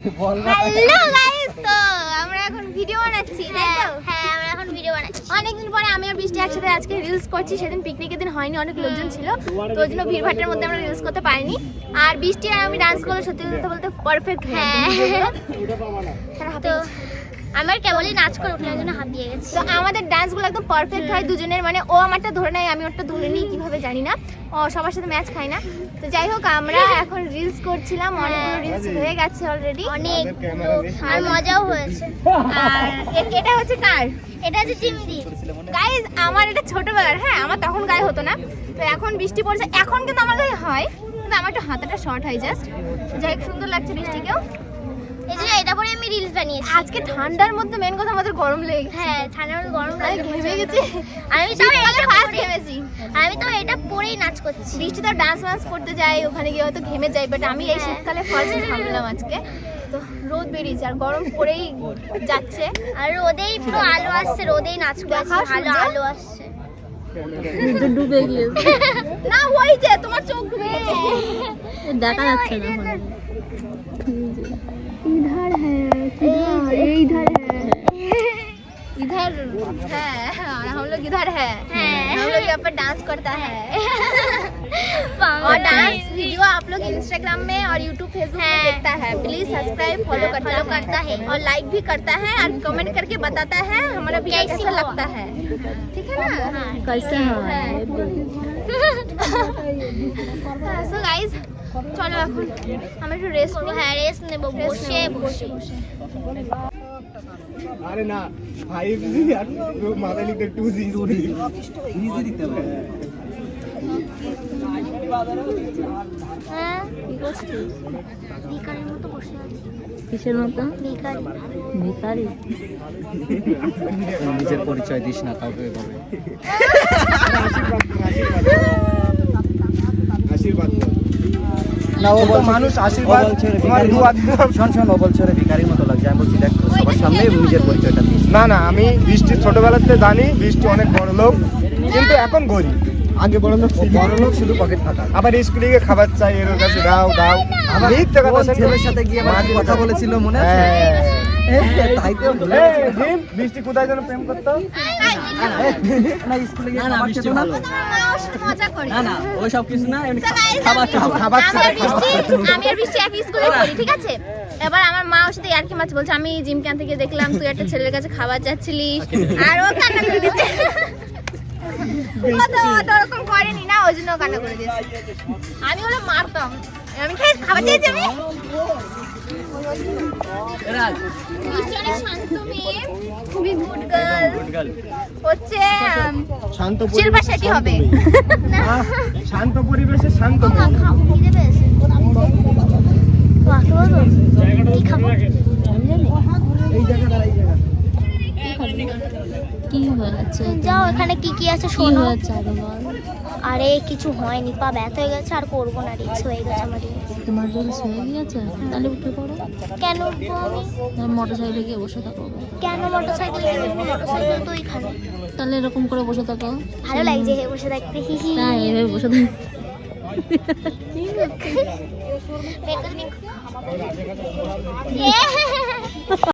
Hello guys, তো আমরা এখন ভিডিও বানাচ্ছি, তাই তো? হ্যাঁ, আমরা এখন ভিডিও বানাচ্ছি। অনেকদিন পরে আমি আর বৃষ্টি একসাথে আজকে রিলস করছি। সেদিন পিকনিকের দিন হয়নি, অনেক লোকজন ছিল, তো ওই জন্য ভিড়ভাট্টার মধ্যে আমরা রিলস করতে পারিনি। আর বৃষ্টি আর আমি ডান্স করলে সত্যি কথা বলতে পারফেক্ট। হ্যাঁ, তো আমার কেবলই নাচ করে উঠে জন্য হাঁপিয়ে গেছে। তো আমাদের ডান্সগুলো একদম পারফেক্ট হয় দুজনের, মানে ও আমারটা ধরে নেয়, আমি ওরটা ধরে নিই, কিভাবে জানি না, ও সবার সাথে ম্যাচ খায় না। তো যাই হোক, আমরা এখন রিলস করছিলাম, অনেকগুলো রিলস হয়ে গেছে অলরেডি, অনেক আর মজাও হয়েছে। আর এটা হচ্ছে কার? এটা হচ্ছে জিমদি। গাইস, আমার এটা ছোটবেলার, হ্যাঁ, আমার তখন গায়ে হতো না, তো এখন বৃষ্টি পড়ছে, এখন কিন্তু আমার গায়ে হয়, কিন্তু আমার একটু হাতাটা শর্ট হয় জাস্ট। যাই হোক, সুন্দর লাগছে বৃষ্টিকেও, এই যে এটা পরে আমি রিলস বানিয়েছি। আজকে ঠান্ডার মধ্যে মেন কথা আমাদের গরম লেগেছে। হ্যাঁ, ঠান্ডার মধ্যে গরম লাগে, ঘেমে গেছি। আমি তো এটা ফার্স্ট ঘেমেছি, আমি তো এটা পরেই নাচ করছি। বৃষ্টি তো ডান্স ওয়ান্স করতে যাই, ওখানে গিয়ে হয়তো ঘেমে যাই, বাট আমি এই শীতকালে ফার্স্ট ঘামলাম আজকে। তো রোদ বেরিয়েছে আর গরম পড়েই যাচ্ছে, আর রোদেই পুরো আলো আসছে, রোদেই নাচ করছি, ভালো আলো আসছে। ডুবে গিয়েছে না, ওই যে তোমার চোখ ডুবে দেখা যাচ্ছে না। इधर है, इधर है, इधर है, हम लोग इधर है, हम लोग यहाँ पर डांस करता है। और डांस वीडियो आप लोग इंस्टाग्राम में और यूट्यूब फेसबुक में देखता है, प्लीज सब्सक्राइब फॉलो करता है और लाइक भी करता है और कमेंट करके बताता है हमारा वीडियो कैसा लगता है, ठीक है ना? कैसे है? सो गाइस, চলো এখন আমরা একটু রেস্ট নেব। হ্যাঁ, রেস্ট নেব, বসে বসে বসে। আরে না, 5 জি আর মাথায় লিখতে 2 জি ইজি লিখতে হবে। হ্যাঁ, কি করছিস? ভিখারির মতো বসে আছি। কিসের মতো? ভিখারি। ভিখারি? নিজের পরিচয় দিস না কাউকে এভাবে। আশীর্বাদ না, ও মানুষ আশীর্বাদ তোমার দুয়া শোন শোন, ও বলছে রে ভিখারির মতো লাগছে। আমি বলছি দেখ সবার সামনে নিজের পরিচয়টা দিস। না না, আমি বৃষ্টি ছোটবেলাতে জানি বৃষ্টি অনেক বড় লোক, কিন্তু এখন গরিব। আগে বড় লোক শুধু পকেট ফাঁকা, আবার স্কুলে গিয়ে খাবার চাই, এর কাছে দাও দাও। মিথ্যে কথা, ছেলের সাথে গিয়ে কথা বলেছিল মনে আছে? তাই তো বৃষ্টি কোথায় যেন প্রেম করতো না, স্কুলে গিয়ে খাবার খেতো না। মজা করি না না, ওই সব কিছু না, এমনি খাবার আমি আর বৃষ্টি একই স্কুলে পড়ি, ঠিক আছে? এবার আমার মা ওর সাথে ইয়ার্কি মাছ বলছে, আমি জিম ক্যান থেকে দেখলাম তুই একটা ছেলের কাছে খাবার যাচ্ছিলিস, আর ও কান্না করে দিচ্ছে। ও তো ওরকম করেনি না, ওই জন্য কান্না করে দিয়েছে। আমি ওরা মারতাম, আমি খাবার চেয়েছি। আমি বৃষ্টি অনেক শান্ত মেয়ে, খুবই গুড গার্ল, হচ্ছে শান্ত শিল্পা শেঠি হবে। শান্ত পরিবেশে শান্ত কি হয়েছে? যাও, এখানে কি কি আছে কি শোনো। হয়েছে আরে বল। আরে কিছু হয়নি, পা ব্যথা হয়ে গেছে, আর করবো না, রিক্স হয়ে গেছে আমার। তোমার জন্য হয়ে গিয়েছে? তাহলে উঠে পড়ো। কেন উঠবো আমি? মোটর সাইকেলে গিয়ে বসে থাকো। কেন মোটরসাইকেলে? মোটরসাইকেল তো ওইখানে। তাহলে এরকম করে বসে থাকো। ভালো লাগছে হে বসে থাকতে, হি হি। তাই এভাবে বসে থাকো। বের করে নিন।